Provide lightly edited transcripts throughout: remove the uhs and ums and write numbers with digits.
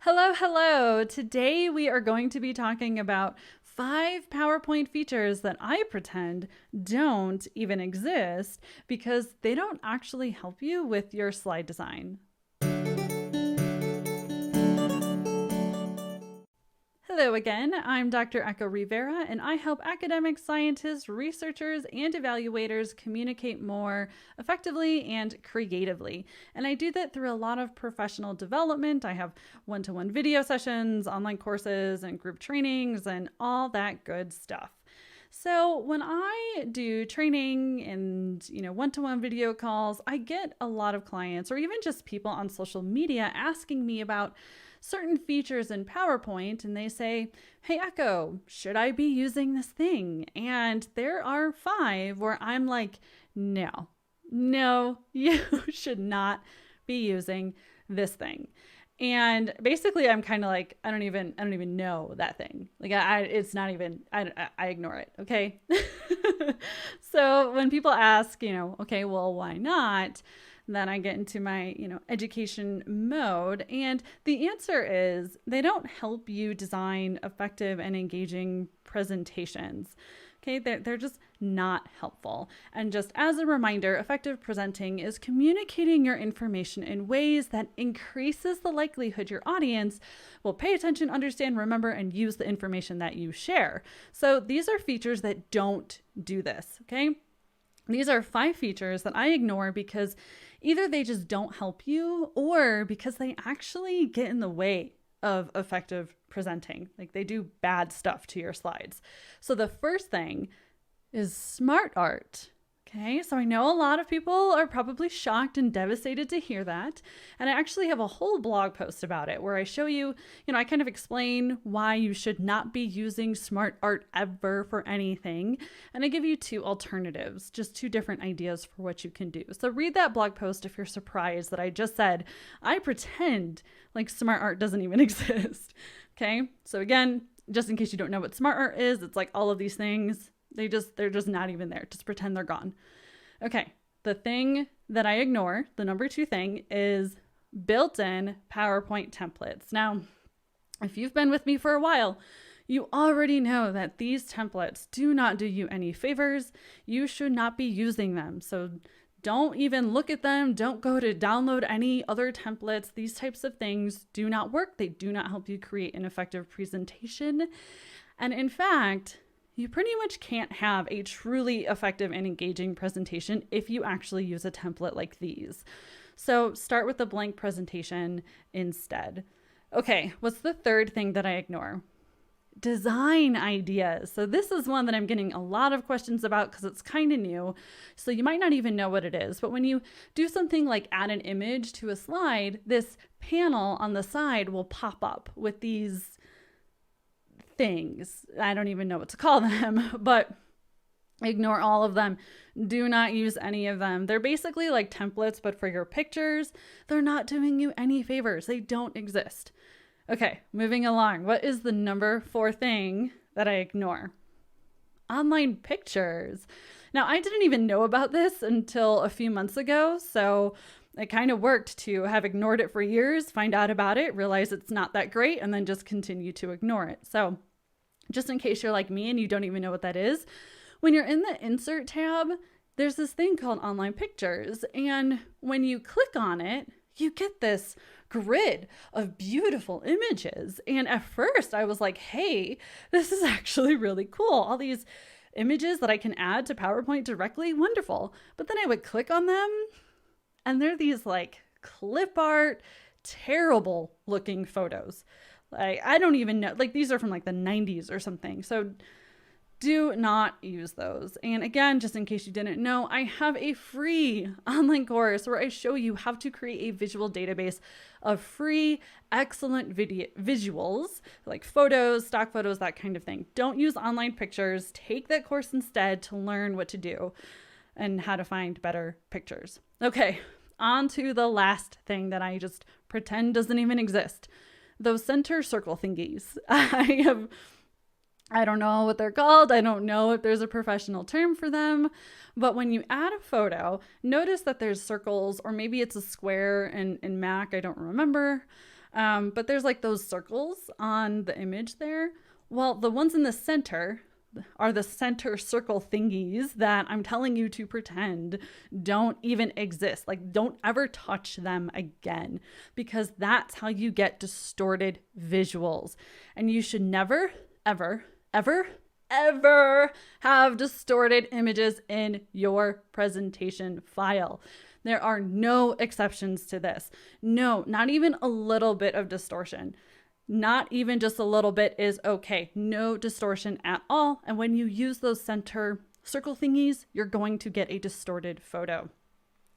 Hello, hello. Today we are going to be talking about 5 PowerPoint features that I pretend don't even exist because they don't actually help you with your slide design. Hello again, I'm Dr. Echo Rivera, and I help academics, scientists, researchers, and evaluators communicate more effectively and creatively. And I do that through a lot of professional development. I have one-to-one video sessions, online courses, and group trainings, and all that good stuff. So when I do training and, one-to-one video calls, I get a lot of clients or even just people on social media asking me about certain features in PowerPoint, and they say, "Hey Echo, should I be using this thing?" And there are 5 where I'm like, no, you should not be using this thing. And basically I'm kind of like, I don't even know that thing. Like it's not even, I ignore it. Okay. So when people ask, okay, well, why not? Then I get into my, education mode. And the answer is they don't help you design effective and engaging presentations. Okay, they're just not helpful. And just as a reminder, effective presenting is communicating your information in ways that increases the likelihood your audience will pay attention, understand, remember, and use the information that you share. So these are features that don't do this, okay? These are 5 features that I ignore because either they just don't help you or because they actually get in the way of effective presenting. Like they do bad stuff to your slides. So the first thing is SmartArt. Okay, so I know a lot of people are probably shocked and devastated to hear that. And I actually have a whole blog post about it where I show you, I kind of explain why you should not be using SmartArt ever for anything. And I give you 2 alternatives, just 2 different ideas for what you can do. So read that blog post if you're surprised that I just said, I pretend like SmartArt doesn't even exist. Okay, so again, just in case you don't know what SmartArt is, it's like all of these things. They're just not even there. Just pretend they're gone. Okay. The thing that I ignore, the number 2 thing, is built-in PowerPoint templates. Now, if you've been with me for a while, you already know that these templates do not do you any favors. You should not be using them. So don't even look at them. Don't go to download any other templates. These types of things do not work. They do not help you create an effective presentation. And in fact, you pretty much can't have a truly effective and engaging presentation if you actually use a template like these. So start with a blank presentation instead. Okay, what's the third thing that I ignore? Design ideas. So this is one that I'm getting a lot of questions about because it's kind of new. So you might not even know what it is. But when you do something like add an image to a slide, this panel on the side will pop up with these things. I don't even know what to call them, but ignore all of them. Do not use any of them. They're basically like templates, but for your pictures. They're not doing you any favors. They don't exist. Okay, moving along. What is the number 4 thing that I ignore? Online pictures. Now, I didn't even know about this until a few months ago, so it kind of worked to have ignored it for years, find out about it, realize it's not that great, and then just continue to ignore it. So just in case you're like me and you don't even know what that is, when you're in the Insert tab, there's this thing called Online Pictures. And when you click on it, you get this grid of beautiful images. And at first I was like, hey, this is actually really cool. All these images that I can add to PowerPoint directly, wonderful. But then I would click on them and they're these like clip art, terrible looking photos. Like, I don't even know, like these are from like the 90s or something. So do not use those. And again, just in case you didn't know, I have a free online course where I show you how to create a visual database of free, excellent visuals, like photos, stock photos, that kind of thing. Don't use online pictures. Take that course instead to learn what to do and how to find better pictures. Okay, on to the last thing that I just pretend doesn't even exist. Those center circle thingies. I don't know what they're called. I don't know if there's a professional term for them. But when you add a photo, notice that there's circles, or maybe it's a square in Mac. I don't remember. But there's like those circles on the image there. Well, the ones in the center are the center circle thingies that I'm telling you to pretend don't even exist. Like, don't ever touch them again, because that's how you get distorted visuals. And you should never, ever, ever, ever have distorted images in your presentation file. There are no exceptions to this. No, not even a little bit of distortion. Not even just a little bit is okay. No distortion at all. And when you use those center circle thingies, you're going to get a distorted photo.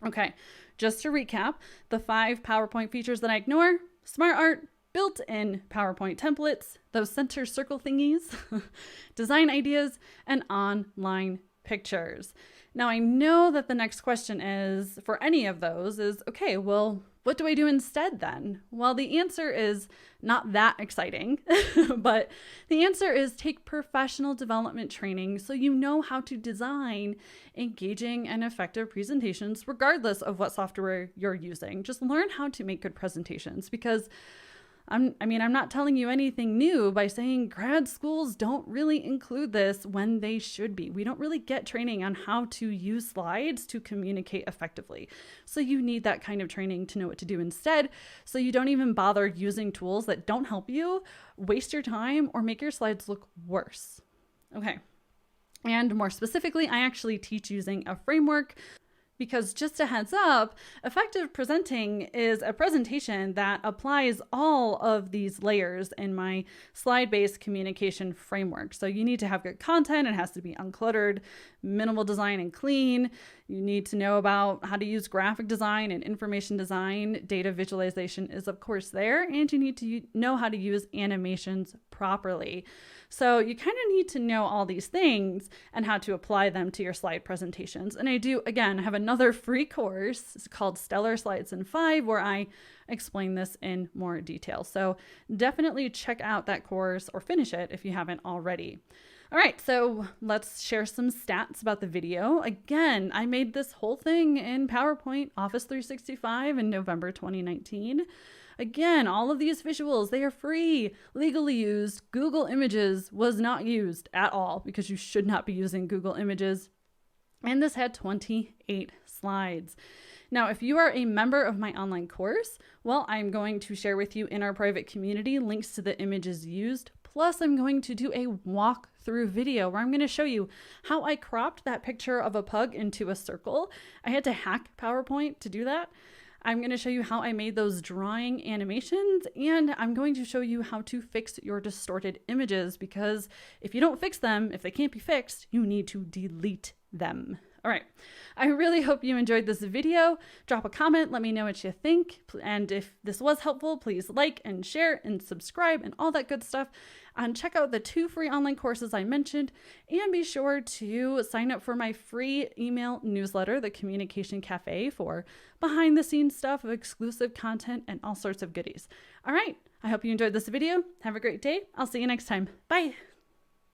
Okay, just to recap, the 5 PowerPoint features that I ignore: SmartArt, built-in PowerPoint templates, those center circle thingies, design ideas, and online pictures. Now, I know that the next question is, for any of those, is, okay, well, what do I do instead then? Well, the answer is not that exciting, but the answer is take professional development training so you know how to design engaging and effective presentations regardless of what software you're using. Just learn how to make good presentations, because I'm not telling you anything new by saying grad schools don't really include this when they should be. We don't really get training on how to use slides to communicate effectively. So you need that kind of training to know what to do instead, so you don't even bother using tools that don't help you, waste your time, or make your slides look worse. Okay. And more specifically, I actually teach using a framework, because just a heads up, effective presenting is a presentation that applies all of these layers in my slide-based communication framework. So you need to have good content. It has to be uncluttered, minimal design, and clean. You need to know about how to use graphic design and information design. Data visualization is, of course, there. And you need to know how to use animations properly. So you kind of need to know all these things and how to apply them to your slide presentations. And I do, again, have another free course. It's called Stellar Slides in 5, where I explain this in more detail. So definitely check out that course, or finish it if you haven't already. All right, so let's share some stats about the video. Again, I made this whole thing in PowerPoint Office 365 in November 2019. Again, all of these visuals, they are free, legally used. Google Images was not used at all, because you should not be using Google Images. And this had 28 slides. Now, if you are a member of my online course, well, I'm going to share with you in our private community links to the images used. Plus, I'm going to do a walkthrough video where I'm going to show you how I cropped that picture of a pug into a circle. I had to hack PowerPoint to do that. I'm going to show you how I made those drawing animations, and I'm going to show you how to fix your distorted images, because if you don't fix them, if they can't be fixed, you need to delete them. All right. I really hope you enjoyed this video. Drop a comment. Let me know what you think. And if this was helpful, please like and share and subscribe and all that good stuff. And check out the 2 free online courses I mentioned. And be sure to sign up for my free email newsletter, The Communication Cafe, for behind the scenes stuff, of exclusive content, and all sorts of goodies. All right. I hope you enjoyed this video. Have a great day. I'll see you next time. Bye.